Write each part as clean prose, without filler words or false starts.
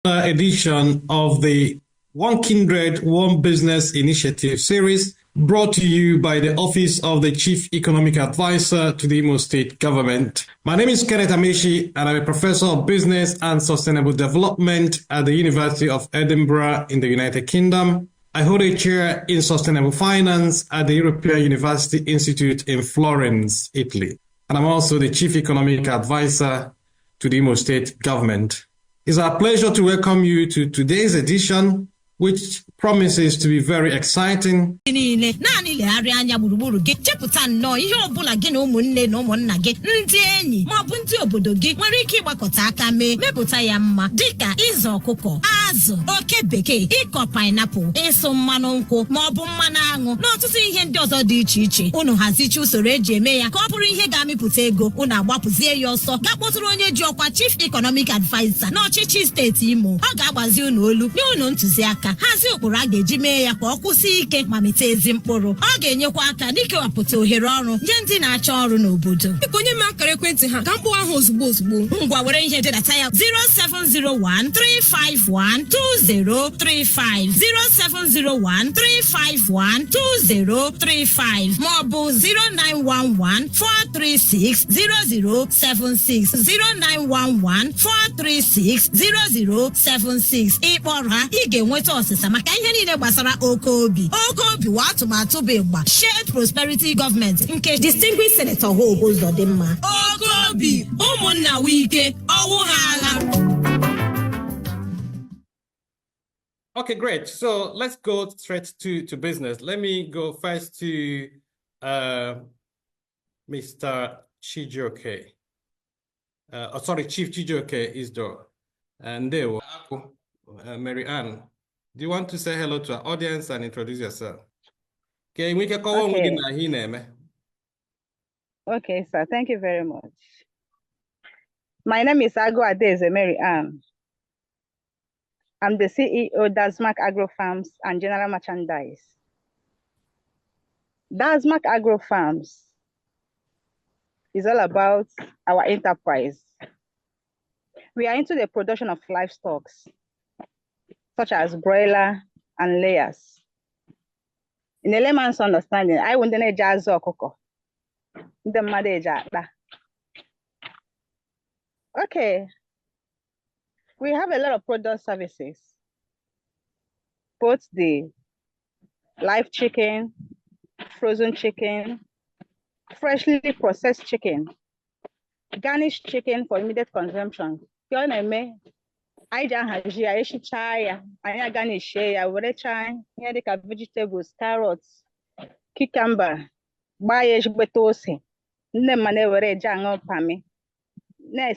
edition of the One Kindred, One Business Initiative series brought to you by the Office of the Chief Economic Advisor to the Imo State Government. My name is Kenneth Amechi, and I'm a professor of business and sustainable development at the University of Edinburgh in the United Kingdom. I hold a chair in sustainable finance at the European University Institute in Florence, Italy. And I'm also the Chief Economic Advisor to the Imo State Government. It's our pleasure to welcome you to today's edition, which promises to be very exciting. Azụ, oke bekee, ịkọ pineapple, ịsụ mmanụ nkwụ, maọbụ mmanụ aṅụ, n'ọtụtụ ihe ndị ọzọ dị iche iche. Unu hazichi usoro eji eme ya ka ọ bụrụ ihe ga-amịpụta ego. Unu agbapụzie ya ọsọ, ga-akpọtụrụ onye ji ọkwa Chief Economic Advisor n'ọchịchị steeti Imo. Ọ ga-agbazi unu olu, nye unu ntụziaka, hazie ụkpụrụ a ga-eji mee ya ka ọ kwụsị ike ma mịta ezi mkpụrụ. Ọ ga-enyekwa aka n'ikewapụta ohere ọrụ nye ndị na-achọ ọrụ n'obodo. Onye m akara ekwentị ha ka mkpụ ahụ ozugbo. Ngwa were ihe dedata ya 0701 351 2035 0701 351 2035 maọbụ 0911 436 0076 0911 436 0076. Ịkpọrọ ha ị ga-enweta ọsịsa maka ihe niile gbasara OKOBI. OKOBI wa atụmatụ bụ ịgba Shared Prosperity Government nke Distinguished Senator Hope Uzodimma. OKOBI ụmụnna wike ọwụ ha agha. Okay, great. So let's go straight to business. Let me go first to Mr. Chijioke. Chief Chijioke Isdor. And there, Mary Ann, do you want to say hello to our audience and introduce yourself? Okay, we can call on. Okay, sir. Thank you very much. My name is Ago Adeze Mary Ann. I'm the CEO, Dasmac Agro Farms and General Merchandise. Dasmac Agro Farms is all about our enterprise. We are into the production of livestock, such as broiler and layers. In a layman's understanding, I wouldn't know jazz or cocoa. Okay. We have a lot of product services, both the live chicken, frozen chicken, freshly processed chicken, garnished chicken for immediate consumption. Vegetables, carrots, cucumber,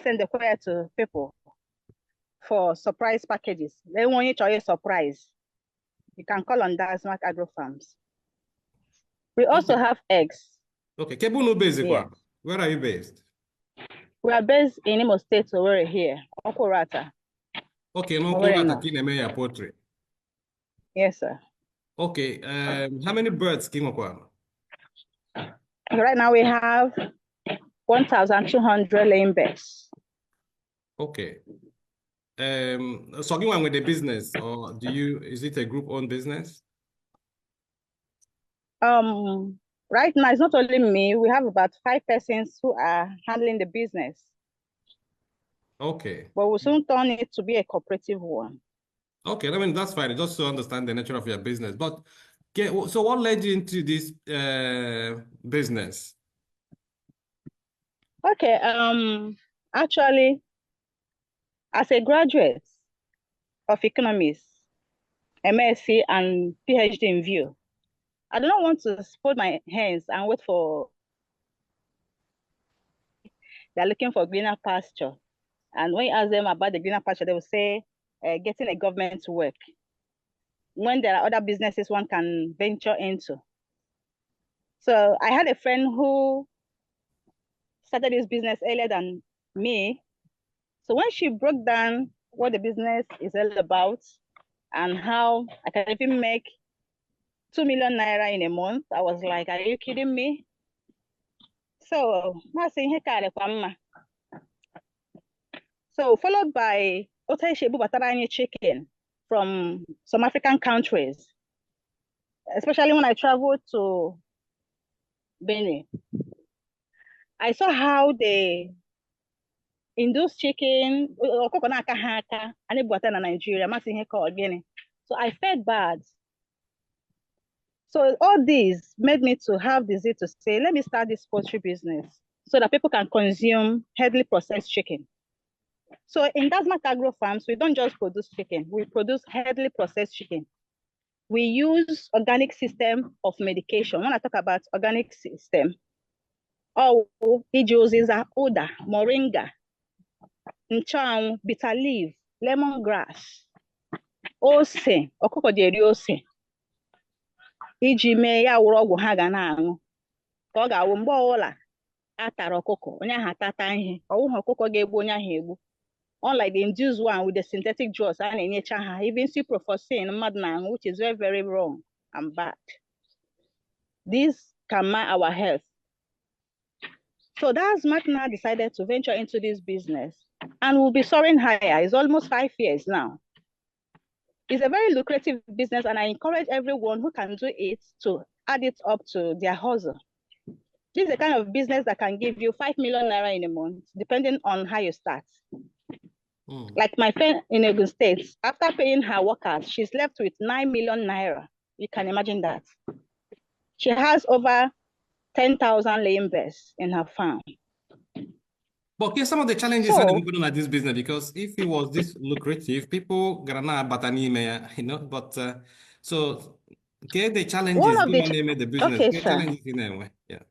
send the choir to people for surprise packages. They want you to a surprise. You can call on Dasmac Agro Farms. We also have eggs. Okay, Kebuno basic Yeah. one. Where are you based? We are based in Imo State, so we're here. Okorata. Okay, no Where Korata now? Kinemeya Poultry. Yes, sir. Okay, how many birds Kimokwa? Right now we have 1,200 laying birds. Okay. So you want with the business, or is it a group-owned business? Right now it's not only me. We have about 5 persons who are handling the business. Okay. But we'll soon turn it to be a cooperative one. Okay, I mean that's fine. Just to understand the nature of your business. But okay, so what led you into this business? Okay, actually, as a graduate of economics, MSc and PhD in view, I do not want to fold my hands and wait for, they're looking for greener pasture. And when you ask them about the greener pasture, they will say, getting a government to work. When there are other businesses one can venture into. So I had a friend who started this business earlier than me. So when she broke down what the business is all about and how I can even make 2 million naira in a month, I was like, are you kidding me? So followed by chicken from some African countries, especially when I traveled to Benin. I saw how they induce chicken, and Nigeria, so I felt bad. So all these made me to have the zeal to say, let me start this poultry business so that people can consume heavily processed chicken. So in Dasmat Agro Farms, we don't just produce chicken, we produce heavily processed chicken. We use organic system of medication. When I talk about organic system, it uses oda, moringa, nchang, bitter leaf, lemongrass, ose, okokodieri ose. Iji mee ya wụrụ ọgwụ ha ga na-aṅụ ka ọ ga-awụ mgbe ọbụla atara ọkụkọ onye ahụ atata ihe ọwụghị ọkụkọ ga-egbu onye ahụ egbu, unlike the induced one with the synthetic drugs a na-enyecha ha, even ciprofloxacin mmadụ na-aṅụ, which is very very wrong and bad. This can mar our health. So that's Martina decided to venture into this business and we'll be soaring higher. It's almost 5 years now. It's a very lucrative business and I encourage everyone who can do it to add it up to their hustle. This is the kind of business that can give you 5 million naira in a month, depending on how you start. Like my friend in Ogun State, after paying her workers, she's left with 9 million naira. You can imagine that. She has over 10,000 laying birds in her farm. But here's some of the challenges that are going on this business, because if it was this lucrative, people gonna you know, but so okay, the challenges the business. Okay, challenges in anyway. Yeah.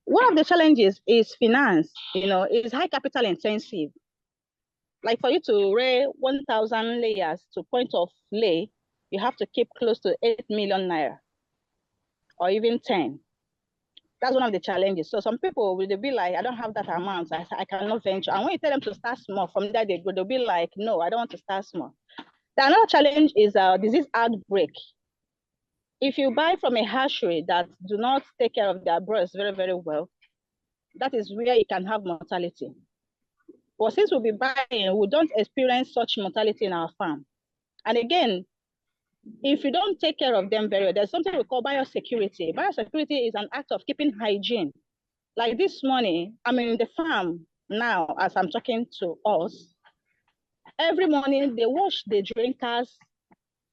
One of the challenges is finance, you know, it's high capital intensive. Like for you to lay 1,000 layers to point of lay, you have to keep close to 8 million naira or even 10. That's one of the challenges. So some people will be like, I don't have that amount, I cannot venture. And when you tell them to start small, from there they'll be like, no, I don't want to start small. The another challenge is disease outbreak. If you buy from a hatchery that do not take care of their birds very, very well, that is where you can have mortality. But since we'll be buying, we don't experience such mortality in our farm. And again, if you don't take care of them very well, there's something we call biosecurity. Biosecurity is an act of keeping hygiene. Like this morning, I'm in the farm now as I'm talking to us. Every morning, they wash the drinkers.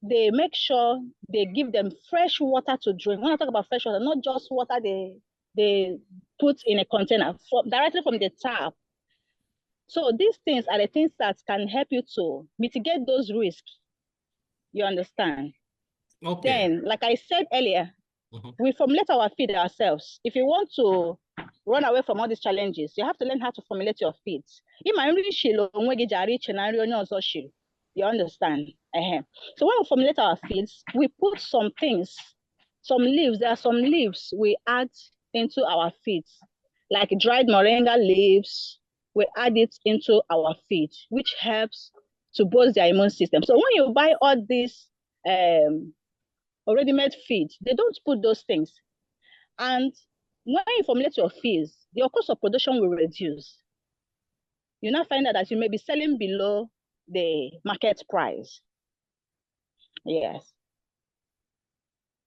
They make sure they give them fresh water to drink. When I talk about fresh water, not just water they put in a container, directly from the tap. So these things are the things that can help you to mitigate those risks. You understand? Okay. Then, like I said earlier, we formulate our feed ourselves. If you want to run away from all these challenges, you have to learn how to formulate your feeds. You understand? So when we formulate our feeds, we put some things, some leaves. There are some leaves we add into our feeds, like dried moringa leaves. We add it into our feed, which helps to boost their immune system. So when you buy all these already made feed, they don't put those things. And when you formulate your feeds, your cost of production will reduce. You now find out that you may be selling below the market price. Yes.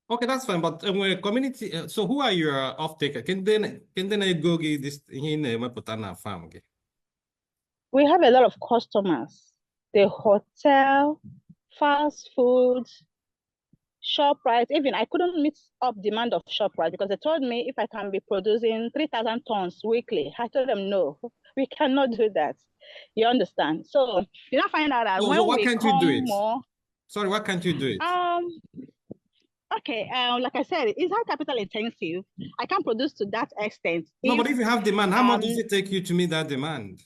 Okay, that's fine. But community, so who are your off-taker? Can they go get this in a farm? We have a lot of customers. The hotel, fast food, ShopRite. Even I couldn't meet up demand of ShopRite because they told me if I can be producing 3,000 tons weekly. I told them no, we cannot do that. You understand? So you now find out that when we come more. Sorry, why can't you do it? Okay, like I said, it's high capital intensive. I can't produce to that extent. No, but if you have demand, how much does it take you to meet that demand?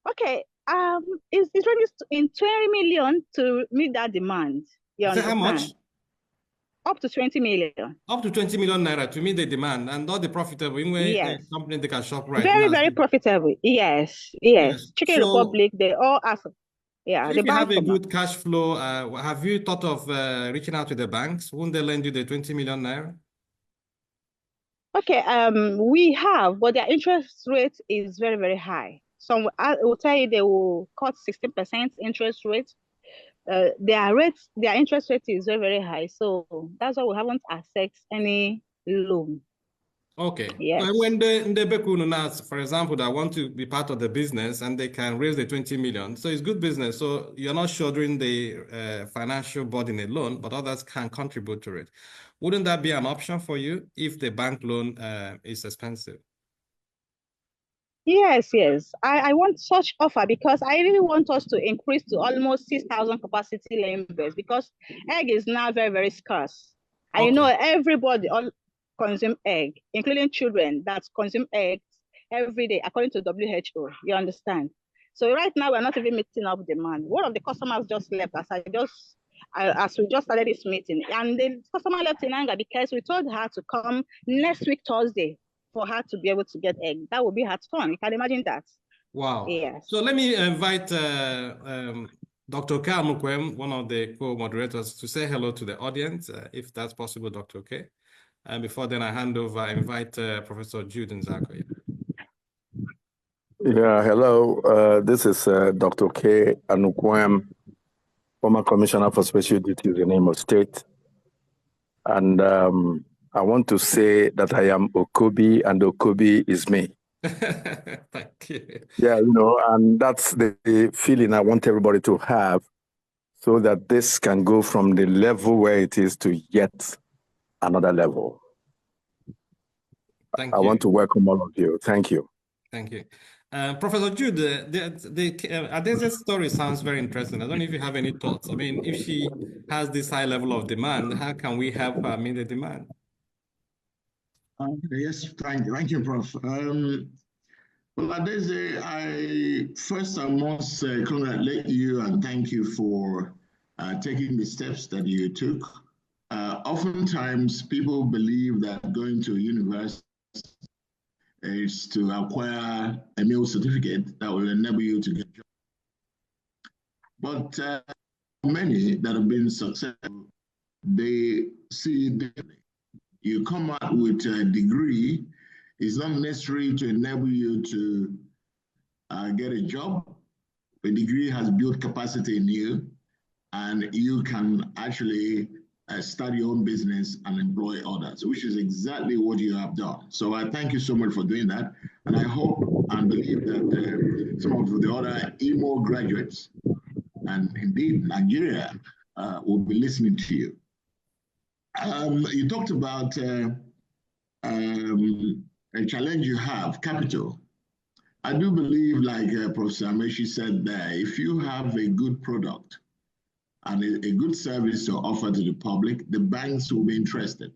Okay, it's ranges in 20 million to meet that demand. You understand? How much? Up to 20 million. Up to 20 million naira to meet the demand and not the profitable. Yes. Company they can shop right. Very, very profitable. Yes. Chicken Republic, they all ask. Yeah. So if you have a good cash flow, have you thought of reaching out to the banks? Won't they lend you the 20 million naira? Okay, we have, but their interest rate is very, very high. Some will tell you they will cut 16% interest rate. Their interest rate is very, very high. So that's why we haven't accessed any loan. Okay. Yes. So when the Bekununas, for example, that want to be part of the business and they can raise the 20 million, so it's good business. So you're not shouldering the financial burden alone, but others can contribute to it. Wouldn't that be an option for you if the bank loan is expensive? Yes, yes. I want such offer because I really want us to increase to almost 6,000 capacity laying beds because egg is now very, very scarce. I know everybody all consume egg, including children that consume eggs every day, according to WHO. You understand? So right now we're not even meeting up demand. One of the customers just left as we just started this meeting, and the customer left in anger because we told her to come next week Thursday for her to be able to get egg. That would be her turn. You can imagine that. Wow. Yes. So let me invite Dr. K. Amukwem, one of the co-moderators, to say hello to the audience, if that's possible, Dr. K. And before then, I invite Professor Jude Nzako. Yeah, hello. This is Dr. K. Anukwem, former Commissioner for Special Duties in Imo State. And I want to say that I am OKOBI and OKOBI is me. Thank you. Yeah, and that's the feeling I want everybody to have so that this can go from the level where it is to yet another level. Thank you. I want to welcome all of you. Thank you. Thank you. Professor Jude, Adese's story sounds very interesting. I don't know if you have any thoughts. I mean, if she has this high level of demand, how can we help her meet the demand? Yes, thank you, Prof. Well, Adese, I first I must congratulate you and thank you for taking the steps that you took. Oftentimes, people believe that going to university is to acquire a meal certificate that will enable you to get a job. But many that have been successful, they see differently. You come out with a degree, it's not necessary to enable you to get a job. A degree has built capacity in you, and you can actually start your own business and employ others, which is exactly what you have done. So I thank you so much for doing that. And I hope and believe that some of the other Imo graduates, and indeed Nigeria, will be listening to you. You talked about a challenge you have, capital. I do believe, like Professor Amechi said there, if you have a good product and a good service to offer to the public, the banks will be interested.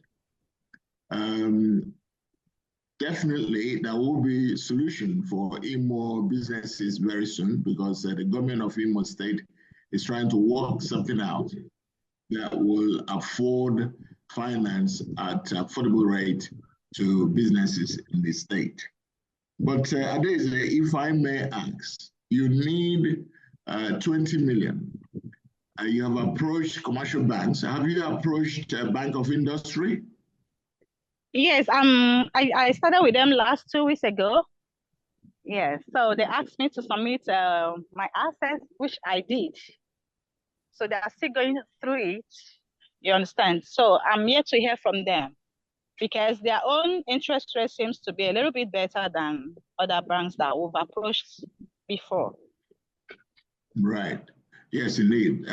Definitely, there will be a solution for Imo businesses very soon because the government of Imo State is trying to work something out that will afford finance at affordable rate to businesses in the state. But Adese, if I may ask, you need 20 million. You have approached commercial banks. Have you approached Bank of Industry? Yes, I started with them last 2 weeks ago. Yes, so they asked me to submit my assets, which I did. So they are still going through it. You understand? So I'm yet to hear from them because their own interest rate seems to be a little bit better than other banks that we've approached before. Right. Yes, indeed.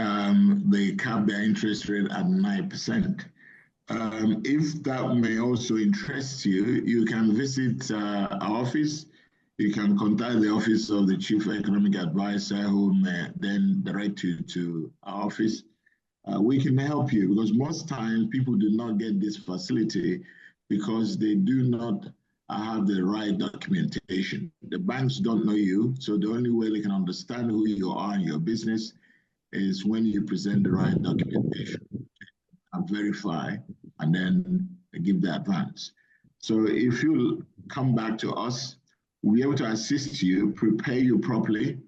They cap their interest rate at 9%. If that may also interest you, you can visit our office. You can contact the office of the Chief Economic Advisor, who may then direct you to our office. We can help you because most times people do not get this facility because they do not have the right documentation. The banks don't know you, so the only way they can understand who you are and your business is when you present the right documentation and verify and then give the advance. So if you come back to us, we'll be able to assist you, prepare you properly,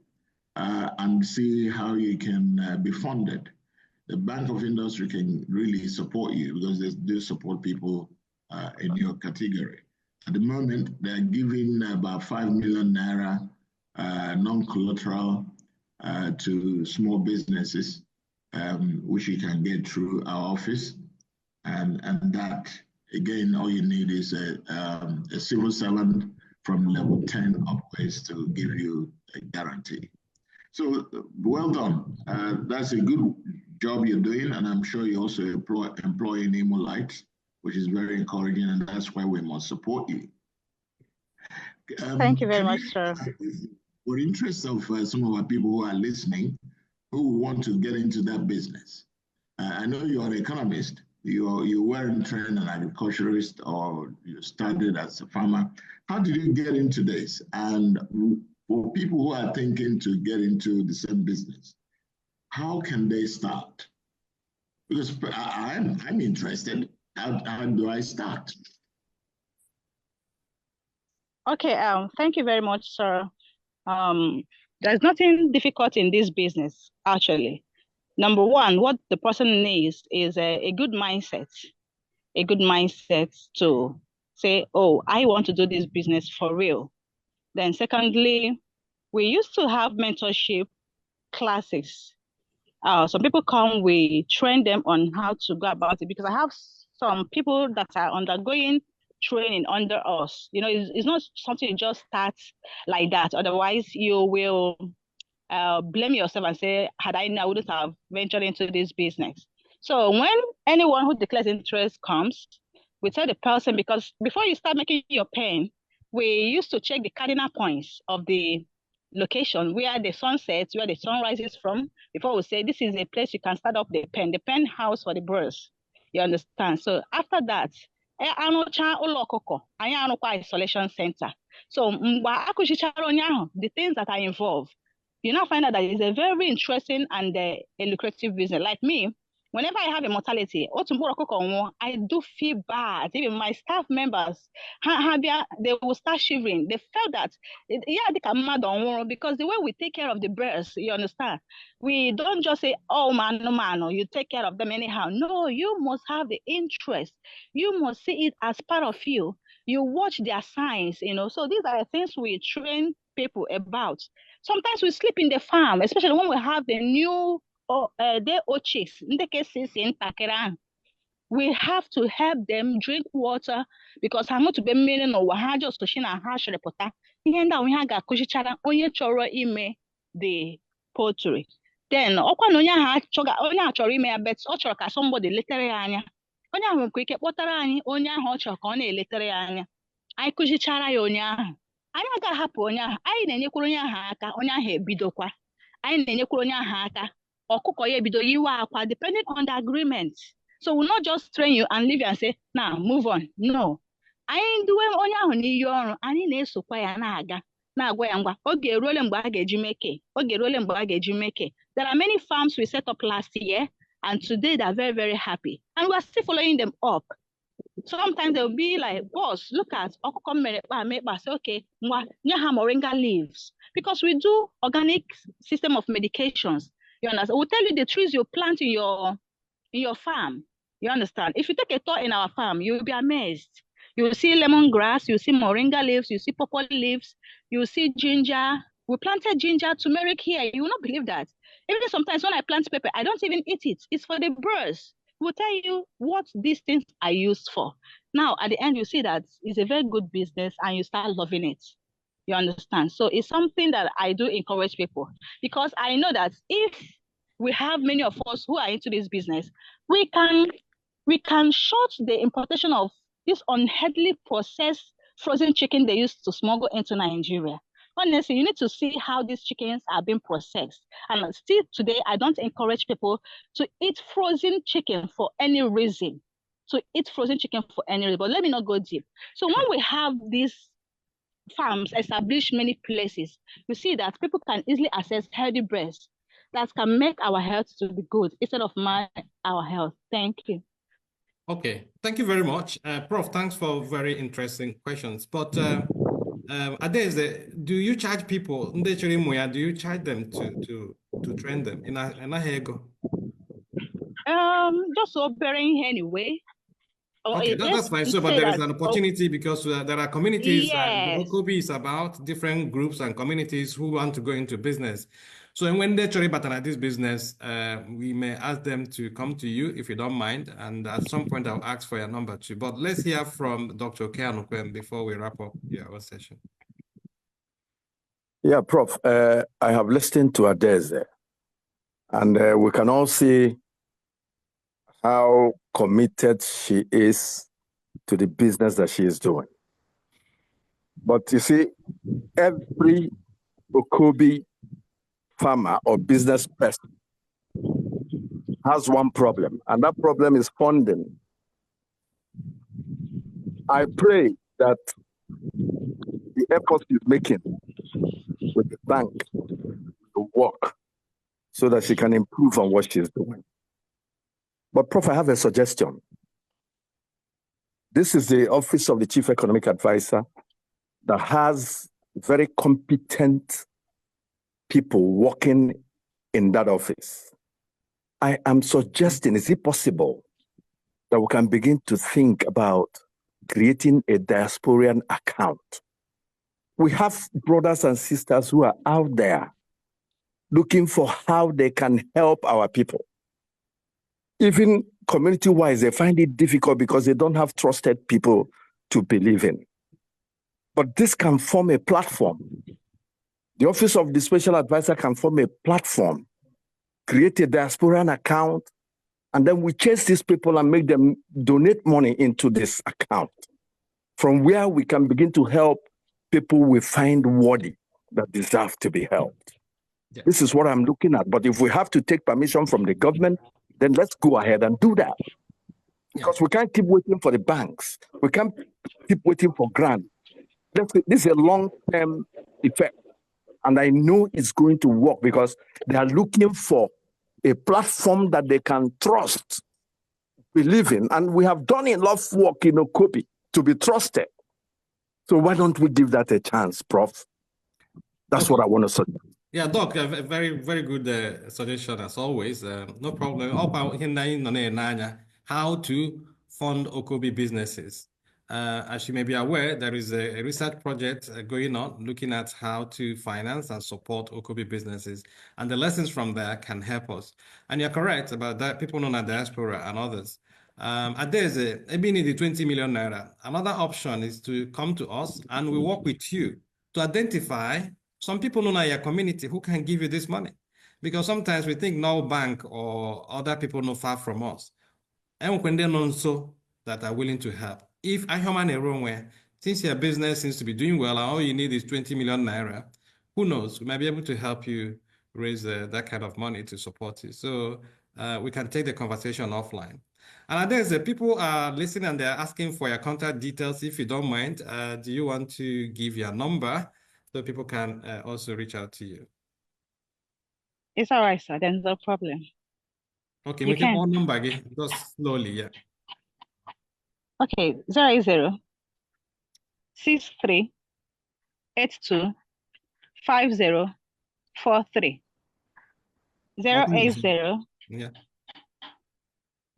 and see how you can be funded. The Bank of Industry can really support you because they do support people in your category. At the moment, they're giving about 5 million naira non-collateral to small businesses, which you can get through our office. And that, again, all you need is a civil servant from level 10 upwards to give you a guarantee. So well done. That's a good job you're doing, and I'm sure you also employing Emolite, which is very encouraging, and that's why we must support you. Thank you very much, sir. For interest of some of our people who are listening, who want to get into that business, I know you are an economist. You weren't trained an agriculturist, or you started as a farmer. How did you get into this? And for people who are thinking to get into the same business, how can they start? Because I'm interested. How do I start? Okay, thank you very much, sir. There's nothing difficult in this business, actually. Number one, what the person needs is a good mindset. A good mindset to say, oh, I want to do this business for real. Then secondly, we used to have mentorship classes. Some people come, we train them on how to go about it, because I have some people that are undergoing training under us. You know, it's not something you just start like that. Otherwise, you will blame yourself and say, had I known, I wouldn't have ventured into this business. So when anyone who declares interest comes, we tell the person, because before you start making your pen, we used to check the cardinal points of the location where the sun sets, where the sun rises from, before we say this is a place you can start up the pen house for the birds. You understand? So after that, isolation center. So the things that are involved, you now find out that it's a very interesting and a lucrative business. Like me, whenever I have a mortality, I do feel bad. Even my staff members, they will start shivering. They felt that, they can mad on, because the way we take care of the birds, you understand, we don't just say, oh man, no man, you take care of them anyhow. No, you must have the interest. You must see it as part of you. You watch their signs, So these are the things we train people about. Sometimes we sleep in the farm, especially when we have the new chicks. We have to help them drink water, because I'm going to be meaning or just to shine a harsh reporter. The poultry. Then somebody later onye ahụ nwere ike kpọtara anyị onye ahụ ọ chọrọ ka ọ na-eletere ya anya, anyị kụzichara ya onye ahụ, anyị agaghị ahapụ onye ahụ, anyị na-enyekwara onye ahụ aka, onye ahụ ebidokwa, anyị na-enyekwara onye ahụ aka, ọkụkọ ya ebido yiwe akwa, depending on the agreement. So we'll not just train you and leave you and say, now move on. No, anyị duwe onye ahụ n'iyi ọrụ, anyị na-esokwa ya na-aga na-agwa ya ngwa oge eruole mgbe a ga-eji meke, oge eruole mgbe a ga-eji meke. There are many farms we set up last year, and today they're very, very happy. And we're still following them up. Sometimes they'll be like, boss, look at, say, okay, moringa leaves. Because we do organic system of medications. You understand? We'll tell you the trees you plant in your farm. You understand? If you take a tour in our farm, you'll be amazed. You'll see lemongrass, you'll see moringa leaves, you'll see purple leaves, you'll see ginger. We planted ginger, turmeric here. You will not believe that. Even sometimes when I plant pepper, I don't even eat it. It's for the birds. We'll tell you what these things are used for. Now, at the end, you see that it's a very good business and you start loving it. You understand? So it's something that I do encourage people, because I know that if we have many of us who are into this business, we can short the importation of this unhealthily processed frozen chicken they used to smuggle into Nigeria. Honestly, you need to see how these chickens are being processed. And still today, I don't encourage people to eat frozen chicken for any reason. But let me not go deep. So when we have these farms established many places, you see that people can easily access healthy breasts that can make our health to be good instead of our health. Thank you. Okay, thank you very much. Prof, thanks for very interesting questions. But Adeze, do you charge people? Do you charge them to train them? Just operating anyway. Okay, that's fine. So, but there is an opportunity because there are communities, yes. OKOBI is about different groups and communities who want to go into business. So when they try to this business, we may ask them to come to you if you don't mind. And at some point, I'll ask for your number too. But let's hear from Dr. Keanukwem before we wrap up our session. Yeah, Prof, I have listened to Adeze, and we can all see how committed she is to the business that she is doing. But you see, every OKOBI farmer or business person has one problem, and that problem is funding. I pray that the efforts she's making with the bank will work so that she can improve on what she's doing. But Prof, I have a suggestion. This is the Office of the Chief Economic Advisor that has very competent people working in that office. I am suggesting, is it possible that we can begin to think about creating a diasporan account? We have brothers and sisters who are out there looking for how they can help our people. Even community-wise, they find it difficult because they don't have trusted people to believe in. But this can form a platform. The Office of the Special Advisor can form a platform, create a diasporan account, and then we chase these people and make them donate money into this account, from where we can begin to help people we find worthy that deserve to be helped. Yeah. This is what I'm looking at. But if we have to take permission from the government, then let's go ahead and do that. Because we can't keep waiting for the banks. We can't keep waiting for grants. This is a long-term effect. And I know it's going to work because they are looking for a platform that they can trust, believe in. And we have done enough work in OKOBI to be trusted. So why don't we give that a chance, Prof? That's what I want to suggest. Yeah, Doc, a very, very good suggestion as always. No problem. How to fund OKOBI businesses. As you may be aware, there is a research project going on looking at how to finance and support OKOBI businesses. And the lessons from there can help us. And you're correct about that, people known as diaspora and others. There's maybe need the 20 million naira. Another option is to come to us and we work with you to identify some people known in your community who can give you this money. Because sometimes we think no bank or other people not far from us. And when they're known so that are willing to help. If I am in a wrong way, since your business seems to be doing well, and all you need is 20 million naira, who knows? We might be able to help you raise that kind of money to support you. So we can take the conversation offline. And there's people are listening and they're asking for your contact details. If you don't mind, do you want to give your number so people can also reach out to you? It's all right, sir. There's no problem. Okay, we can one number again, just slowly, yeah. Okay, 080 63 82 50 43. 080 yeah.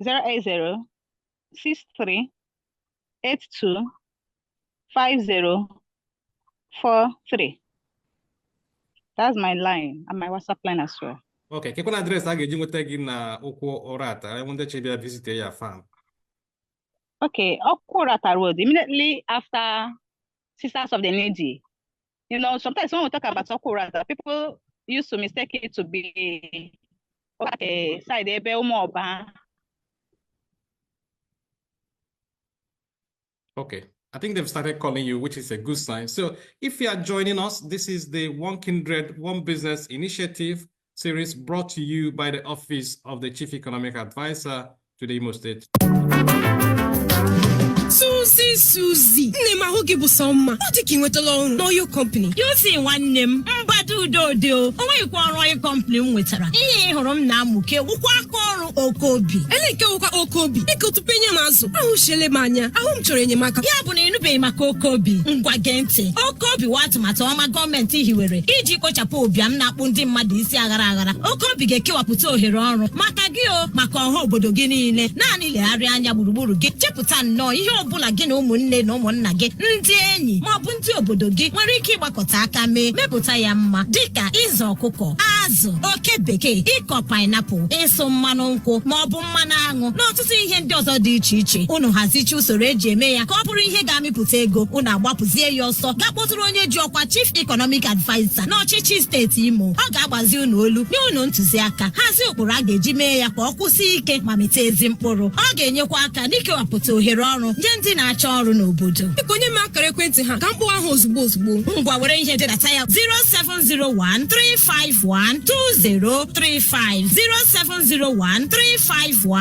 080 63 82 50 43. That's my line and my WhatsApp line as well. Okay, can you address again na Okwo Orata? I want to visit your farm. Okay, Okwo Orata Road, immediately after Sisters of the Needy. You know, sometimes when we talk about Okwo Orata, people used to mistake it to be okay, side ebe umoba. Okay, I think they've started calling you, which is a good sign. So if you are joining us, this is the One Kindred, One Business Initiative series brought to you by the Office of the Chief Economic Advisor to the Imo State. Susie, name I hope you some. What you can with alone? Know your company. You see one name, but udo onweghịkwa ọrụ onye kọmpani m nwetara ihe ị hụrụ m na-amụke ụkwụ aka ọrụ OKOBI. Ele nke ụkwa OKOBI biko tupu enye m azụ ahụ chele m anya ahụ m chọrọ enyemaka. Ya bụ na ịnụbeghị maka OKOBI. Ngwa gee ntị. OKOBI wa atụmatụ ọma gọọmenti hiwere iji kpochapụ ụbịam na-akpụ ndị mmadụ isi aghara aghara. OKOBI ga-ekewapụta ohere ọrụ maka gị maka ọha obodo gị niile. Naanị legharịa anya gburugburu gị chepụta nnọọ ihe ọbụla gị na ụmụnne na ụmụnna gị ndị enyi maọbụ ndị obodo gị nwere ike ịgbakọta aka mepụta ya mma dịka ịzụ ọkụkọ, azụ, oke bekee, ịkọ painapụl, ịsụ mmanụ nkwụ maọbụ mmanụ aṅụ na ọtụtụ ihe ndị ọzọ dị iche iche. Unu hazichi usoro eji eme ya ka ọ bụrụ ihe ga-amịpụta ego. Unu agbapụzie ya ọsọ gaa kpọtụrụ onye ji ọkwa Chief Economic Advisor n'ọchịchị steeti Imo. Ọ ga-agbazi unu olu nye unu ntụziaka hazie ụkpụrụ a ga-eji mee ya ka ọ kwụsị ike ma mịta ezi mkpụrụ. Ọ ga-enyekwa aka n'ikewapụta ohere ọrụ nye ndị na-achọ ọrụ n'obodo. Biko nye m akara ekwentị ha ka m kpọọ ahụ ozugbo. Ngwa were ihe dedata ya 07013512035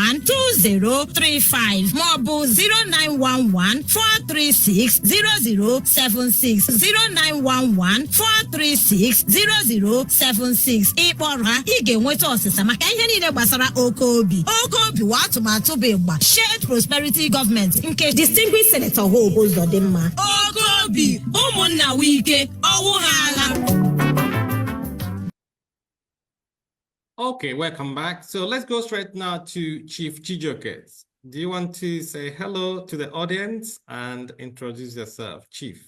07013512035 maọbụ 09114360076 09114360076. Ịkpọrọ ha ị ga-enweta ọsịsa maka ihe niile gbasara OKOBI. OKOBI wa atụmatụ bụ ịgba Shared Prosperity Government nke Distinguished Senator Hope Uzodimma. OKOBI ụmụnna wike ọwụ ha agha. Okay, welcome back. So let's go straight now to Chief Chijioke. Do you want to say hello to the audience and introduce yourself, Chief?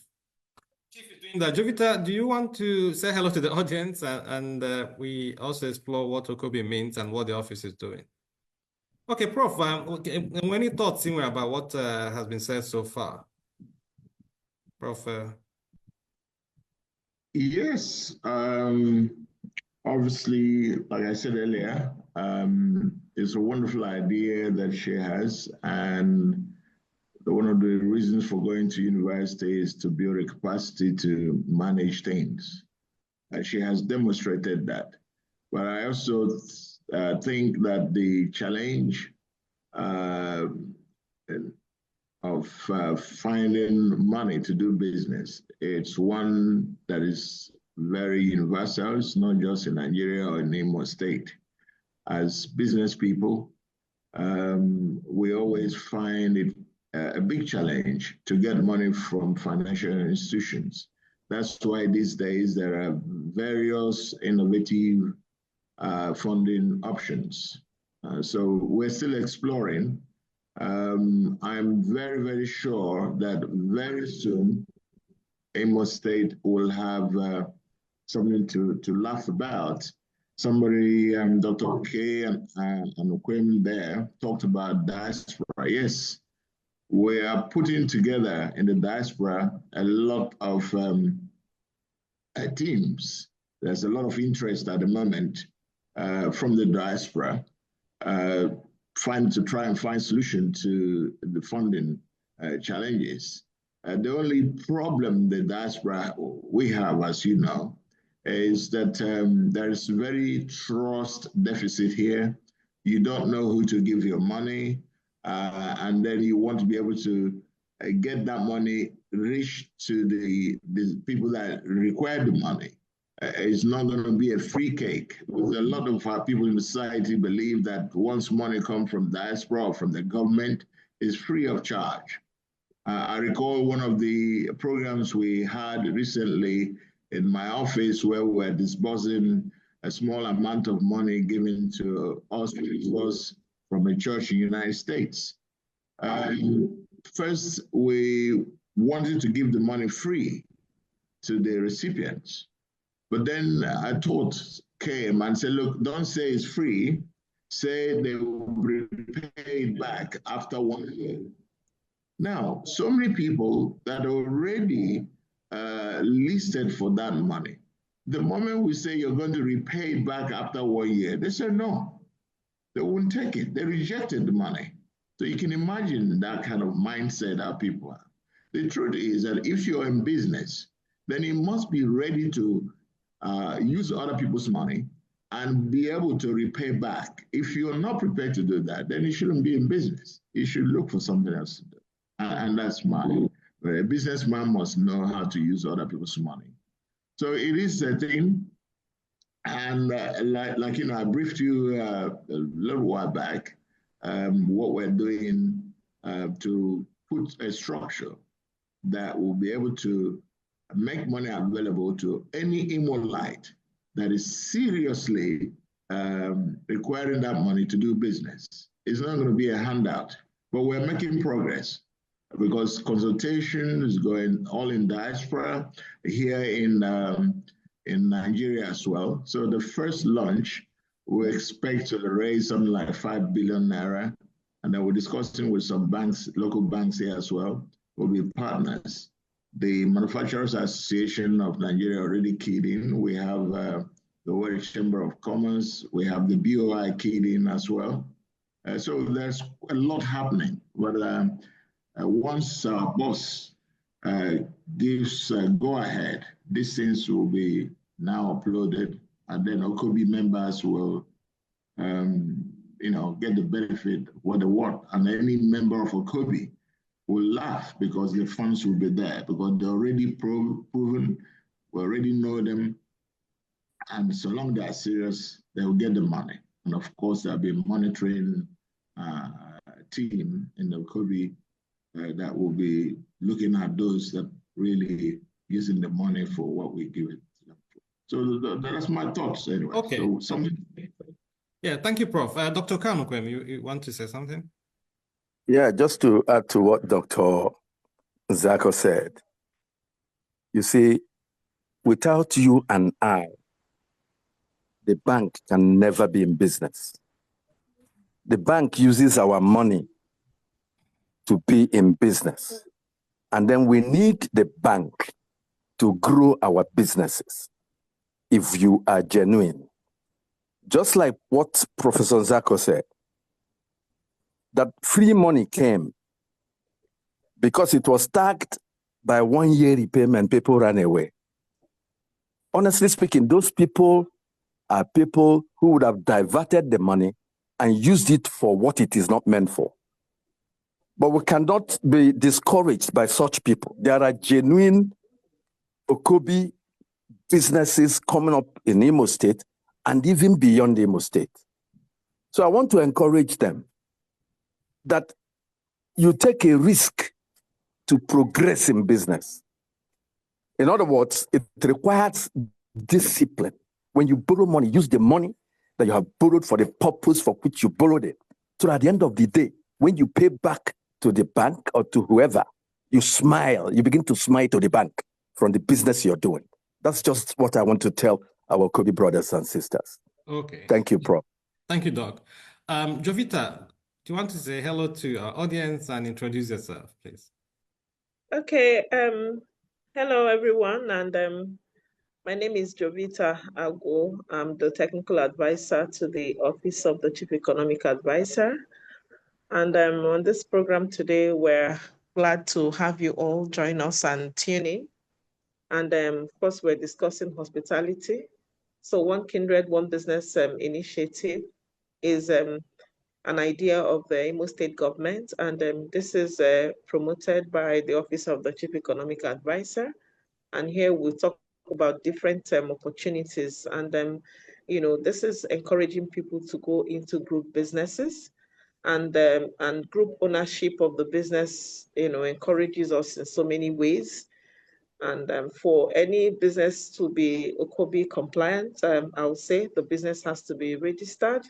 Chief is doing that. Jovita, do you want to say hello to the audience and we also explore what OKOBI means and what the office is doing? Okay, Prof, any thoughts about what has been said so far? Prof. Yes, obviously, like I said earlier, it's a wonderful idea that she has, and one of the reasons for going to university is to build a capacity to manage things. She has demonstrated that. But I also think that the challenge of finding money to do business, it's one that is very universal. It's not just in Nigeria or in Imo State. As business people, we always find it a big challenge to get money from financial institutions. That's why these days there are various innovative funding options. So we're still exploring. I'm very, very sure that very soon Imo State will have something to laugh about. Somebody, Dr. K and Okwem there talked about diaspora. Yes, we are putting together in the diaspora a lot of teams. There's a lot of interest at the moment from the diaspora to try and find solution to the funding challenges. The only problem the diaspora we have, as you know, is that there is very trust deficit here. You don't know who to give your money, and then you want to be able to get that money reach to the people that require the money. It's not going to be a free cake. A lot of our people in society believe that once money comes from diaspora or from the government, it's free of charge. I recall one of the programs we had recently in my office where we were disbursing a small amount of money given to us, which was from a church in the United States. First, we wanted to give the money free to the recipients. But then a thought came and said, look, don't say it's free. Say they will be paid back after 1 year. Now, so many people that are already listed for that money, the moment we say you're going to repay it back after 1 year, they say no. They won't take it. They rejected the money. So you can imagine that kind of mindset our people have. The truth is that if you're in business, then you must be ready to use other people's money and be able to repay back. If you're not prepared to do that, then you shouldn't be in business. You should look for something else to do. And that's mine. A businessman must know how to use other people's money. So it is a thing. And I briefed you a little while back what we're doing to put a structure that will be able to make money available to any Imolite that is seriously requiring that money to do business. It's not going to be a handout, but we're making progress because consultation is going all in diaspora here in Nigeria as well. So the first launch, we expect to raise something like 5 billion naira. And then we're discussing with some banks, local banks here as well. We'll be partners. The Manufacturers Association of Nigeria already keyed in. We have the World Chamber of Commerce. We have the BOI keyed in as well. So there's a lot happening. But once our boss gives go ahead, these things will be now uploaded, and then OKOBI members will get the benefit what they want. And any member of OKOBI will laugh because the funds will be there because they're already proven, we already know them. And so long they are serious, they will get the money. And of course, there'll be a monitoring team in the OKOBI that will be looking at those that really using the money for what we give it. So that's my thoughts anyway. Okay. So something. Yeah, thank you, Prof. Dr. Kanukwem, you want to say something? Yeah, just to add to what Dr. Zako said. You see, without you and I, the bank can never be in business. The bank uses our money to be in business. And then we need the bank to grow our businesses if you are genuine. Just like what Professor Zako said, that free money came because it was tagged by 1 year repayment, people ran away. Honestly speaking, those people are people who would have diverted the money and used it for what it is not meant for. But we cannot be discouraged by such people. There are genuine OKOBI businesses coming up in Imo State and even beyond Imo State. So I want to encourage them that you take a risk to progress in business. In other words, it requires discipline. When you borrow money, use the money that you have borrowed for the purpose for which you borrowed it. So at the end of the day, when you pay back to the bank or to whoever, you smile, you begin to smile to the bank from the business you're doing. That's just what I want to tell our OKOBI brothers and sisters. Okay. Thank you, Prof. Thank you, Doc. Jovita, do you want to say hello to our audience and introduce yourself, please? Okay. Hello, everyone. And my name is Jovita Ago. I'm the technical advisor to the Office of the Chief Economic Advisor. And on this program today, we're glad to have you all join us and tune in. And of course, we're discussing hospitality. So One Kindred, One Business initiative is an idea of the Imo State government. And this is promoted by the Office of the Chief Economic Advisor. And here we'll talk about different opportunities. And, this is encouraging people to go into group businesses. And group ownership of the business, encourages us in so many ways. And for any business to be OKOBI compliant, I would say the business has to be registered.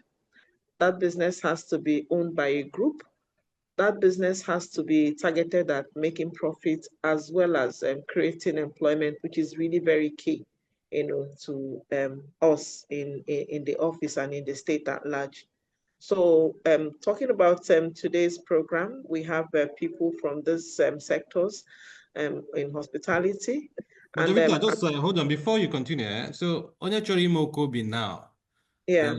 That business has to be owned by a group. That business has to be targeted at making profit as well as creating employment, which is really very key, to us in the office and in the state at large. So talking about today's program, we have people from these sectors in hospitality. But and just hold on before you continue. So onye chọrọ ime OKOBI now. Yeah.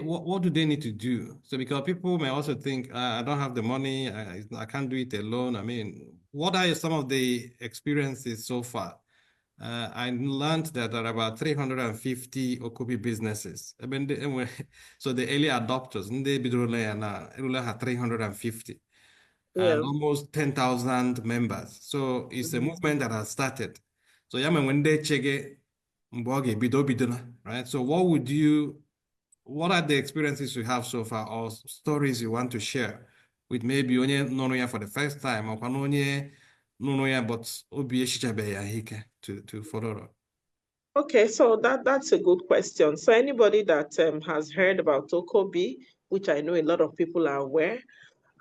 What do they need to do? So because people may also think, I don't have the money, I can't do it alone. I mean, what are some of the experiences so far? I learned that there are about 350 OKOBI businesses. I mean, so the early adopters, they have 350. Yeah. And almost 10,000 members. So it's a movement that has started. So yeah, when they check it, right? So what are the experiences you have so far or stories you want to share with maybe onye nụrụ ya for the first time or onye nụrụ ya but obi echichabeghị ya ike to follow? Okay, so that's a good question. So anybody that has heard about OKOBI, which I know a lot of people are aware,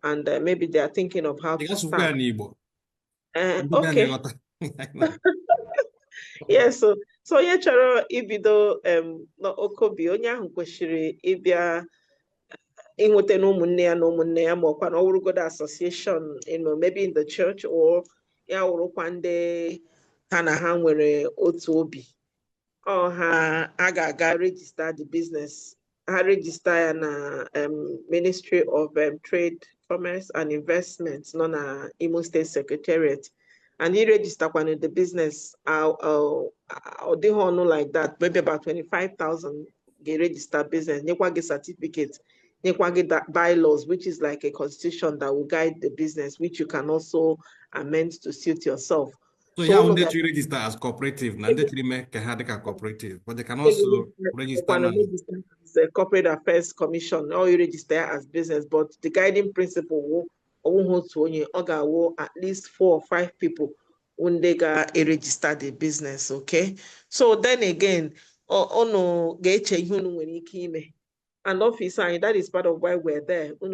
and maybe they are thinking of how to start. Okay. Yeah, so onye chọrọ ibido n'OKOBI, onye ahụ kwesịrị ịbịa inweta na ụmụnne ya ma ọkwa na ọwụrụgodo association, maybe in the church, or ya wụrụkwa ndị ha na ha nwere otu obi. Or ha ga register the business. Ha register ya na Ministry of Trade, Commerce and Investment, no na Imo State Secretariat. And he register the business or they honor like that, maybe about 25,000 get register business, nyekwa get certificate, nyekwa get bylaws, which is like a constitution that will guide the business, which you can also amend to suit yourself. So yeah, they to register as cooperative, and they to make a cooperative, but they can also register as the Corporate Affairs Commission, or you register as business. But the guiding principle will at least 4 or 5 people when they got a register the business. Okay, so then again, no get and office, and that is part of why we're there. A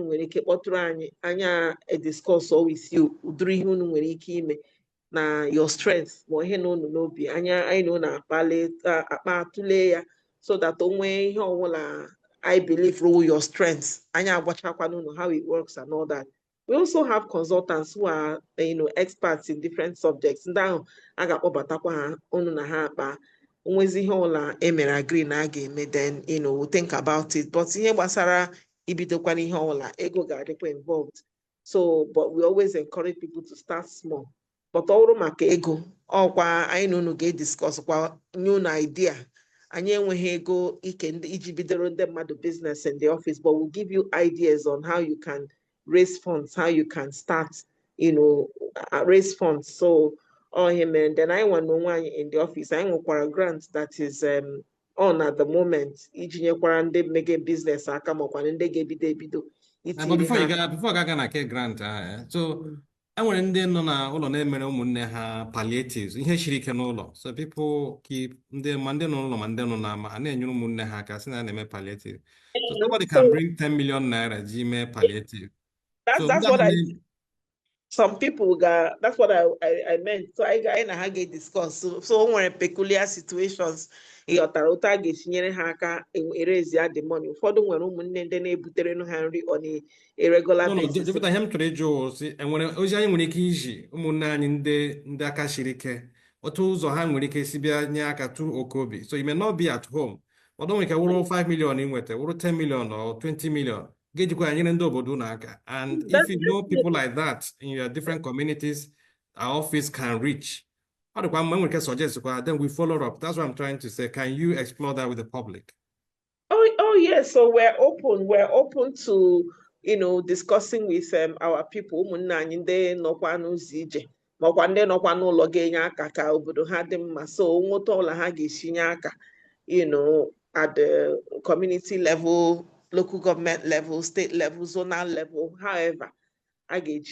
discuss with you na your strength ma ihe na unu n'obi anyị know na akpa atụle ya, so that onwe ihe ọwụla I believe rule your strengths anyị agbachakwa n'unu how it works and all that. We also have consultants who are experts in different subjects. Ndị ahụ a ga-akpọbatakwa ha unu na ha akpa onwezi ihe ọwụla emere agree na a ga-eme, then we'll think about it. But ihe gbasara ibidokwa n'ihe ọwụla ego ga-adịkwa involved. So but we always encourage people to start small. But all maka ego ọkwa anyị na unu ga-discuss kwa new idea. Anyị enweghị ego iji bidoro ndị mmadụ business in the office, but we'll give you ideas on how you can raise funds, how you can start, raise funds. So and then I want no one in the office. I want a grant that is on at the moment. Iji nyekwara ndị mega business aka makwa ndị ga-ebido. But before I get grant, so I nwere ndị nọ na ụlọ na-emere ụmụnne ha palliatives, ihe shiri ike n'ụlọ. So people keep ndị ma ndị nọ n'ụlọ ma ndị nọ na ama na-enyere ụmụnne ha aka sị na na-eme palliative. So somebody can bring 10 million naira ji mee palliative. That's what some people got. That's what I meant. So I get discussed. So when peculiar situations, the money. For the one Henry on a irregular basis. No, him to the and when Oja Muniki, Umunan the Aka Shirike, or tools or hand Munike Sibia Nyaka to OKOBI. So you may not be at home. Or don't make a 5 million in with a 10 million or 20 million. And if you know people like that in your different communities, our office can reach. When we can suggest, then we follow up. That's what I'm trying to say. Can you explore that with the public? Oh yes. So we're open to discussing with our people. So at the community level, local government level, state level, zonal level, however, I get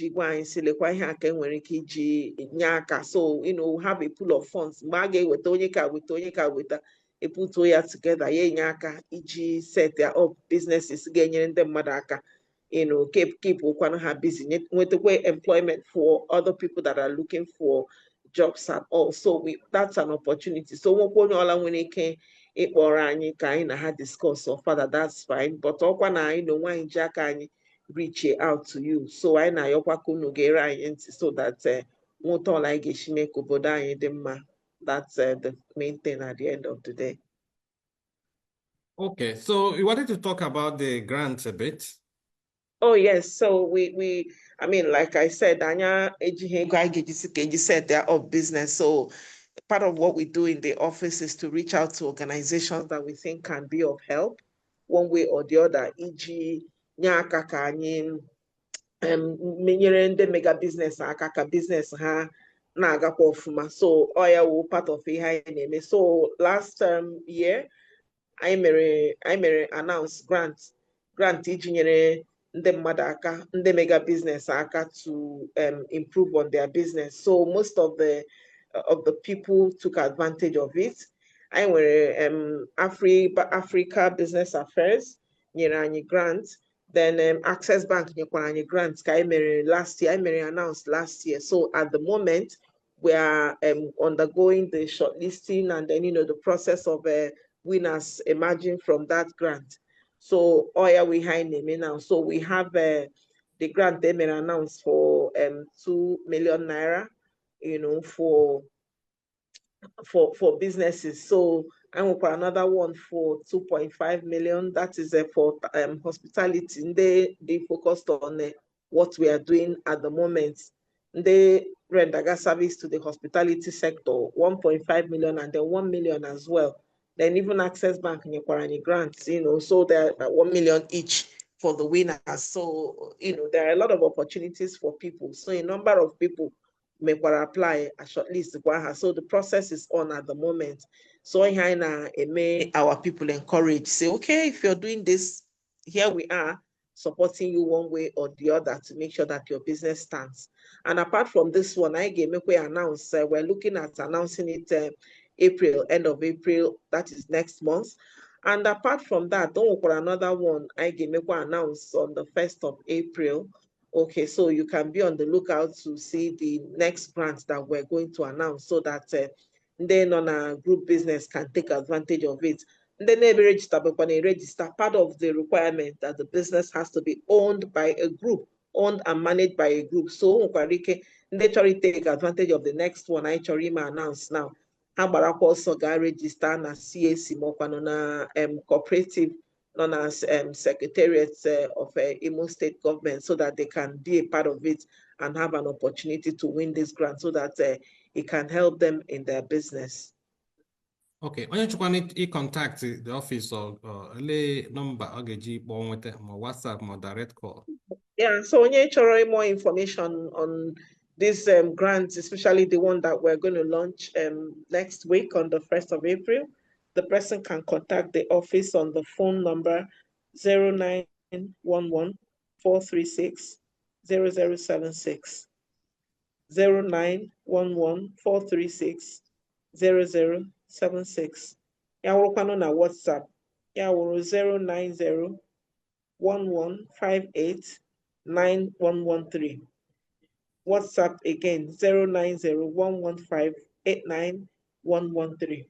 so have a pool of funds. With a put together, set up businesses, getting them madaka, keep have busy with the way employment for other people that are looking for jobs at all. So that's an opportunity. So when it came, it or any kind of had discuss so further, that's fine. But why Jack reach out to you. So I know so that won't all I get that's the main thing at the end of the day. Okay, so you wanted to talk about the grants a bit. Oh yes, so we I mean, like I said, Anya said they're of business. So part of what we do in the office is to reach out to organizations that we think can be of help one way or the other. E.g., nyaka ka anyị menyere ndị mega business aka ka business ha na-agakwa ọfụma. So oya wụ part of ihe anyị na-eme. So last year anyị mere announce grant iji nyere ndị mmadụ aka, ndị mega business aka to improve on their business. So most of the people took advantage of it. Anyị nwere Africa Business Affairs nyere anyị grant. Then Access Bank nyekwara anyị grant ka anyị mere last year. I mere announced last year. So at the moment, we are undergoing the shortlisting and then, the process of winners emerging from that grant. So, we have name now. So we have the grant they may announce for 2 million naira, for businesses. So I'm for another one for 2.5 million. That is for hospitality. They focused on what we are doing at the moment. They render service to the hospitality sector, 1.5 million, and then 1 million as well. Then even Access Bank and grants, so they're 1 million each for the winners. So, there are a lot of opportunities for people. So a number of people may apply a shortlist. So the process is on at the moment. So our people encourage, say, okay, if you're doing this, here we are supporting you one way or the other to make sure that your business stands. And apart from this one, we announce, we're looking at announcing it April, end of April, that is next month. And apart from that, don't work for another one, I announce on the 1st of April. Okay, so you can be on the lookout to see the next grant that we're going to announce so that then on a group business can take advantage of it. And then they register, but when they register, part of the requirement that the business has to be owned by a group, owned and managed by a group. So they try to take advantage of the next one I announce now. How about also get register na CAC na cooperative known as secretariats of Imo State government so that they can be a part of it and have an opportunity to win this grant so that it can help them in their business. Okay, onye chukwa need contact the office or number OKOBI or WhatsApp or direct call. Yeah, so when you need more information on this grant, especially the one that we're going to launch next week on the 1st of April, the person can contact the office on the phone number 0911 436 0076. 0911 436 0076. Ya wurukwana na WhatsApp. Ya wuru 090 1158 9113. WhatsApp again 090 115 113.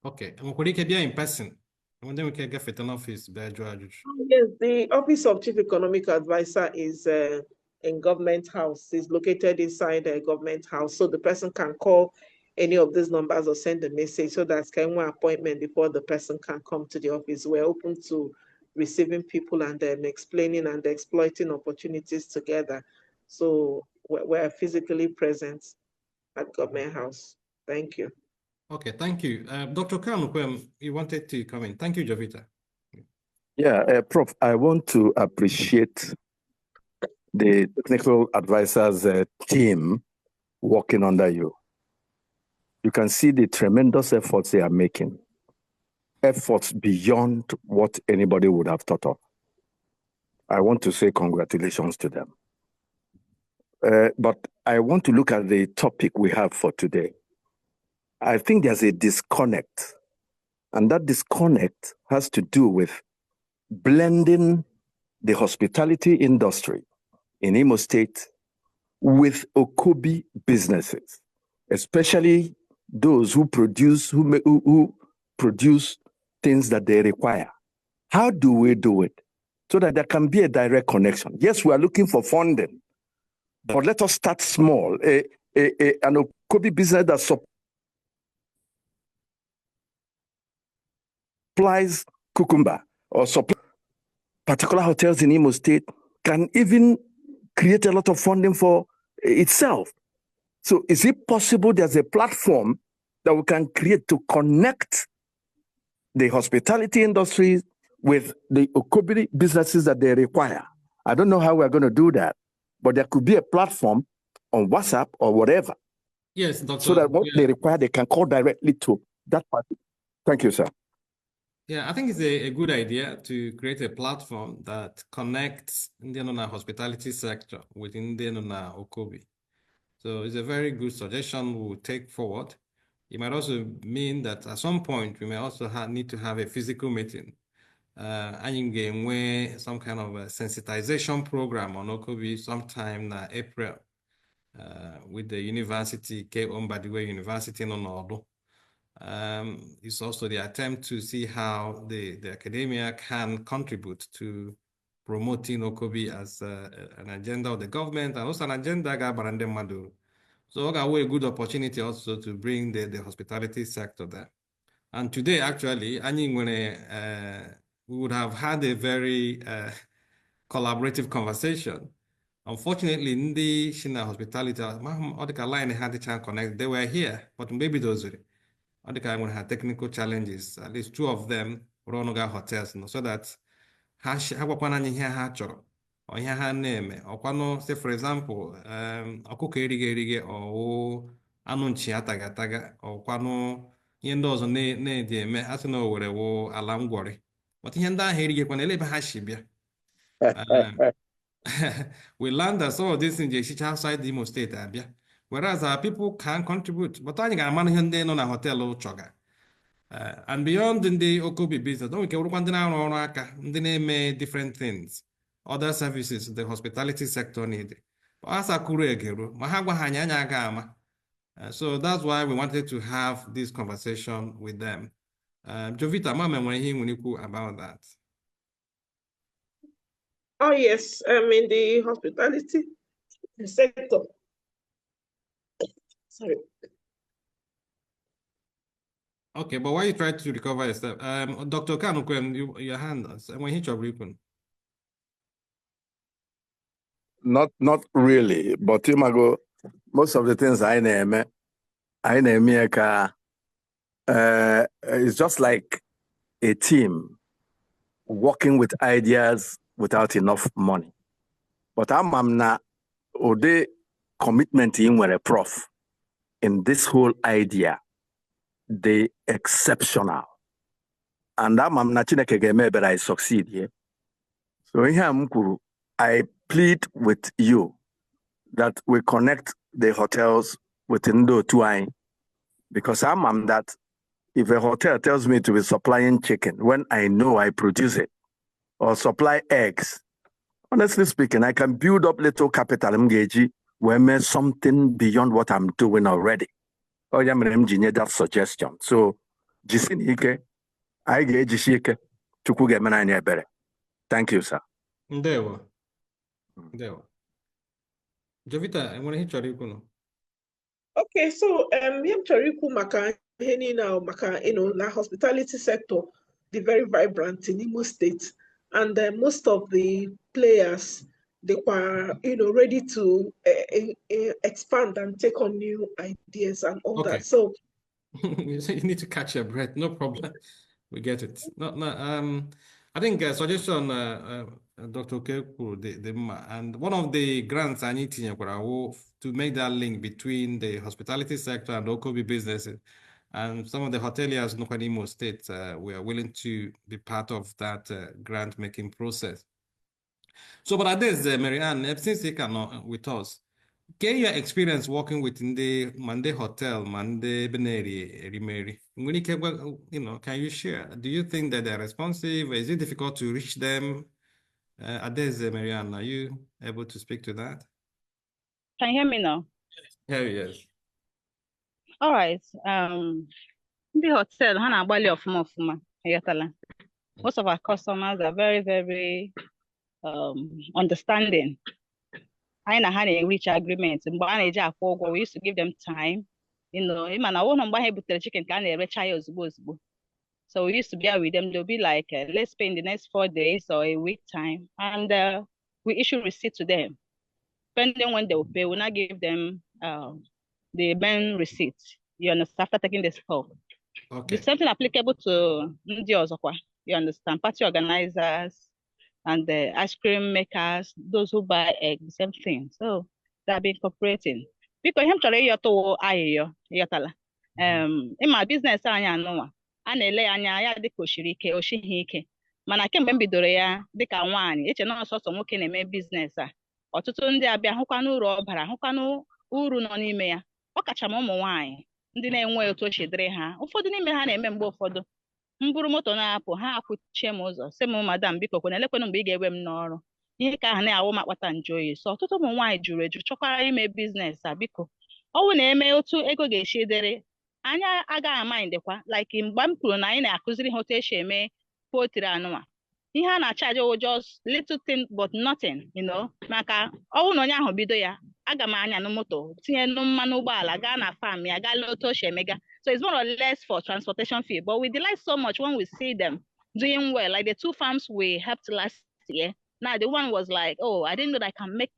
Okay, and we can be in person. And then we can get an office. Yes, the Office of Chief Economic Advisor is in Government House. It's located inside a Government House. So the person can call any of these numbers or send a message so that's kind of an appointment before the person can come to the office. We're open to receiving people and explaining and exploiting opportunities together. So we're physically present at Government House. Thank you. Okay, thank you. Dr. Kanukwem, you wanted to come in. Thank you, Jovita. Yeah, Prof, I want to appreciate the technical advisors team working under you. You can see the tremendous efforts they are making. Efforts beyond what anybody would have thought of. I want to say congratulations to them. But I want to look at the topic we have for today. I think there's a disconnect, and that disconnect has to do with blending the hospitality industry in Imo State with OKOBI businesses, especially those who produce things that they require. How do we do it so that there can be a direct connection? Yes, we are looking for funding, but let us start small. An OKOBI business that supplies cucumber or supply particular hotels in Imo State can even create a lot of funding for itself. So is it possible there's a platform that we can create to connect the hospitality industry with the OKOBI businesses that they require? I don't know how we're going to do that, but there could be a platform on WhatsApp or whatever. Yes, Doctor. So that what they require, they can call directly to that party. Thank you, sir. Yeah, I think it's a good idea to create a platform that connects Indian hospitality sector with Indian OKOBI. So it's a very good suggestion we'll take forward. It might also mean that at some point we may also need to have a physical meeting. And where some kind of a sensitization program on OKOBI sometime in April with the university, owned by the way University in Onodo. It's also the attempt to see how the academia can contribute to promoting OKOBI as an agenda of the government and also an agenda Gabarande Madu. So a good opportunity also to bring the hospitality sector there. And today, actually, we would have had a very collaborative conversation. Unfortunately, in the Shina hospitality, line had the chance connect. They were here, but maybe those had technical challenges. At least two of them run hotels, so that or ihe na-eme ọkwanụ say for example ọkụkọ erighe ọ anụ nchi ataghị ataga ọkwanụ ihe ndị ọzọ na-edi eme a sị na o were wụ ala ngwọrị but ihe ndị ahụ erighekwana ele ebe ha si bịa we learned that some of these things just outside the Imo State abịa whereas our people can contribute but anyị ga-ama ihe ndị nọ na họteelụ chọga and beyond the OKOBI business don't we can work on the different things other services the hospitality sector need. So that's why we wanted to have this conversation with them. Jovita, Mama, when you about that. Oh yes, in the hospitality sector. Sorry. Okay, but why you try to recover yourself? Dr. Kanu, your hand, when he job open. Not really, but Timago, most of the things I name it's just like a team working with ideas without enough money. But I'm not ode commitment in where a prof in this whole idea, the exceptional. And I'm not but I succeed here. So here I plead with you that we connect the hotels within the two eye, because I'm that if a hotel tells me to be supplying chicken when I know I produce it, or supply eggs, honestly speaking, I can build up little capital engagement where something beyond what I'm doing already. Oh, yeah, engineer that suggestion. So, Jisinike, I get Jishike to Kugemana better. Thank you, sir. There. Jovita, I want to hit your Okay, so Choriku Maka Heni now Maka, the hospitality sector, the very vibrant in Imo State, and most of the players they were ready to expand and take on new ideas and all that. So you need to catch your breath. No problem. We get it. I think suggestion, Dr. Keku, and one of the grants I need to make that link between the hospitality sector and OKOBI businesses, and some of the hoteliers in Imo State, we are willing to be part of that grant making process. So, but this, Marianne, since you can with us, can your experience working within the Mande Hotel, Mande Beneri, Rimeri? Can you share? Do you think that they're responsive? Is it difficult to reach them? Ades, Marianne, are you able to speak to that? Can you hear me now? Yes. All right. The hotel, Hana Bali of Mofuma, most of our customers are very, very understanding. I had a rich agreement. We used to give them time. Chicken so we used to be out with them. They'll be like, let's pay in the next 4 days or a week time. And we issue receipt to them. Depending when they will pay, we'll not give them the main receipt. You understand? After taking the scope. Okay. The same thing applicable to you understand? Party organizers and the ice cream makers, those who buy eggs, the same thing. So that be incorporating. Because him chọrọ ịyọta ayịyọ ịyọtala. Ịma business anyị anụnwa a na-ele anya ya dịka oshiri ike oshighi ike. Mana kemgbe m bidoro ya dịka nwaanyị eche na ọsọsọ nwoke na-eme business a. Ọtụtụ ndị abịa hụkwanụ uru ọ bara hụkwanụ uru nọ n'ime ya. Ọ kacha ma ụmụ nwaanyị ndị na-enwe otu o si dịrị ha. Ụfọdụ n'ime ha na-eme mgbe ụfọdụ mburu moto na-apụ ha akwụchie m ụzọ sị m madam biko kwena elekwenụ mgbe ị ga-ewe m n'ọrụ. Ihe ka ahụ na-awụ m akpata nju oyi. So ọtụtụ ụmụ nwaanyị jụrụ eju chọkwara ime business a biko. Ọ bụ na-eme otu ego ga-esi dịrị anya agaghị amindekwa like mgbe m kwuru na anyị na-akụziri ha otu esi eme poultry anụnwa. Ihe a na-achaji just little thing but nothing, you know. Maka ọ bụ na onye ahụ bido ya aga m anya na moto tinye mmanụ ụgbọala gaa na farm ya gaa lee otu o si emega. So it's more or less for transportation fee, but we delight so much when we see them doing well. Like the 2 farms we helped last year. Now the one was like, oh, I didn't know that I can make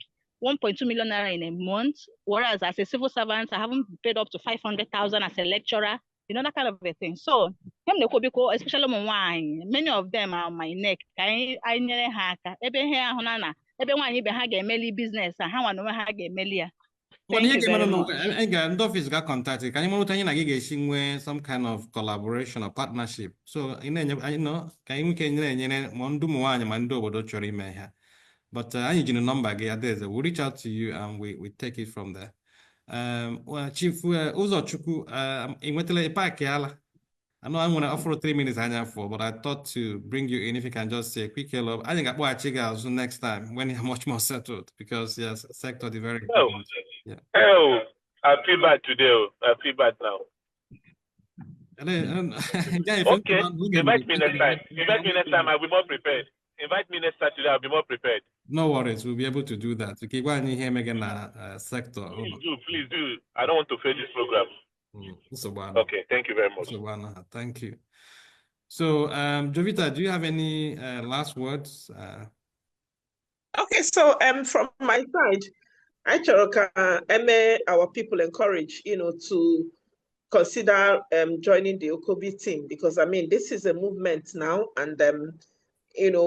1.2 million naira in a month, whereas as a civil servant, I haven't paid up to 500,000 as a lecturer, you know, that kind of a thing. So, especially many of them are on my neck. I nyere ha aka. Ebe he ahụ na ebe nwaanyị be ha ga-emeli business ha nwanwe ha ga-emeli ya. Thank you very much. Ndị office ga contact ka anyị mara anyị na gị ga-esi nwee some kind of collaboration or partnership. So, ị na-enye anyị no ka anyị nweke nyere ma ndị ụmụ nwaanyị ma ndị obodo chọrọ ime ha. But anyị ji number gị Adaeze, we'll reach out to you and we take it from there. Well, Chief Ụzọchukwu, ị nwetala park ala. I know I'm going to offer 3 minutes but I thought to bring you in if you can just say a quick hello. I think I'll next time when you're much more settled because yes, sector is very important. Yeah. Oh, I feel bad today. I feel bad now. Okay, invite me next time. Invite me next time. I'll be more prepared. Invite me next Saturday. I'll be more prepared. No worries. We'll be able to do that. Okay, go ahead and hear me again. Sector. Please do. I don't want to fail this program. Okay, thank you very much. Thank you. So, Jovita, do you have any last words? Okay, so from my side, our people encourage, to consider joining the OKOBI team because I mean this is a movement now, and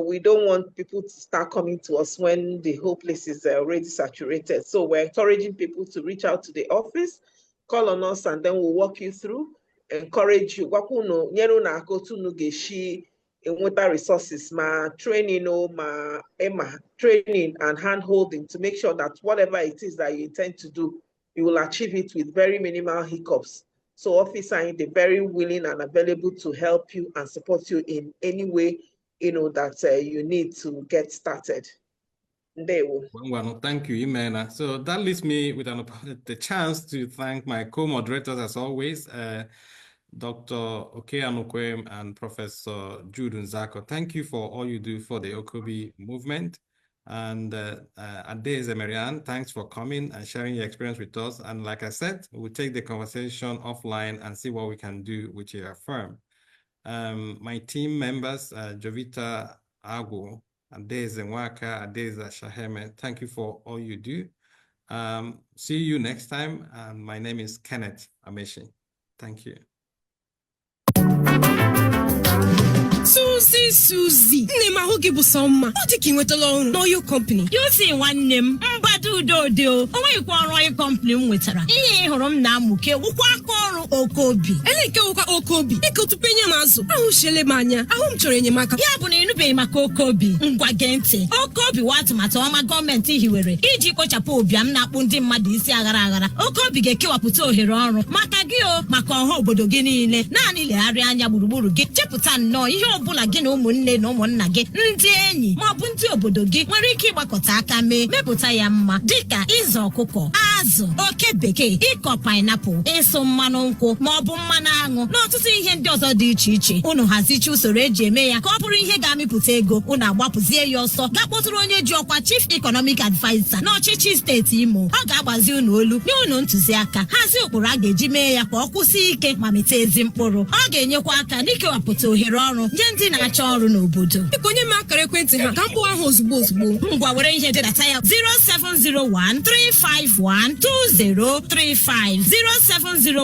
we don't want people to start coming to us when the whole place is already saturated. So we're encouraging people to reach out to the office, call on us, and then we'll walk you through, encourage you. Resources, training and hand holding to make sure that whatever it is that you intend to do, you will achieve it with very minimal hiccups. So officer, they're very willing and available to help you and support you in any way that you need to get started. Well, thank you, Imena. So that leaves me with the chance to thank my co-moderators as always, Dr. Oke Anukwem and Professor Jude Nzako. Thank you for all you do for the OKOBI movement. And Adaeze Marianne, thanks for coming and sharing your experience with us. And like I said, we'll take the conversation offline and see what we can do with your firm. My team members, Jovita Agwo, Adaeze Nwaka, Adaeze Shaheme, thank you for all you do. See you next time. My name is Kenneth Amechi. Thank you. Susie, name I hope you some. What taking with alone? No, your company. You see one name, Mbadu Dodo. Oh, you call Royal Company with her. Eh, Horom Namuke, Wakoro OKOBI. Eleka OKOBI. Equal to Penyamazo. I will shell mania. I won't train you, Maka. Yabuni, you pay my OKOBI. Ngwagente. OKOBI, what matoma government here. Iji Kochapo, Biam Napundi Madisi Agara. OKOBI get kill up to Hiroro. Makagio, Makaho Bodogini, Nani, Ariana Buruburu, get Chaputan, no, you bula gị na ụmụnne na ụmụnna gị ndị enyi ma ọ bụ ndị obodo gị nwere ike ịgbakọta aka mee mepụta ya mma dịka ịzụ ọkụkọ, azụ, oke bekee, ịkọ pineapple, ịsụ mmanụ nkwụ ma ọ bụ mmanụ aṅụ na ọtụtụ ihe ndị ọzọ dị iche iche. Unu hazicha usoro eji eme ya ka ọ bụrụ ihe ga-amịpụta ego. Unu agbapụzie ya ọsọ ga-akpọtụrụ onye ji ọkwa Chief Economic Advisor n'ọchịchị steeti Imo. Ọ ga-agbazi unu olu nye unu ntụziaka hazi ụkpụrụ a ga-eji mee ya ka ọ kwụsị ike ma mete ezi mkpụrụ. Ọ ga-enyekwa aka n'ikewapụta ohere ọrụ ndị na-achọ ọrụ n'obodo. Onye ma akara ekwentị ha ka mkpụ ahụ ozugbo ngwa were ihe dị data ya 070 0701-351-2035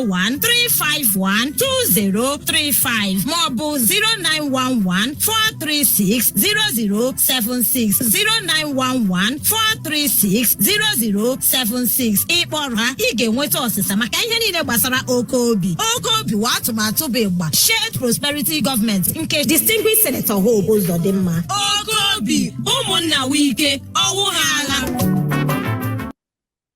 0701-351-2035 maọbụ 0911-436-0076 0911-436-0076 ịkpọrọ ha ị ga-enweta ọsịsa maka ihe niile gbasara OKOBI. OKOBI wa atụmatụ bụ ịgba Shared Prosperity Government nke Distinguished Senator Hope Uzodimma. OKOBI ụmụnna wike ọwụ ha agha.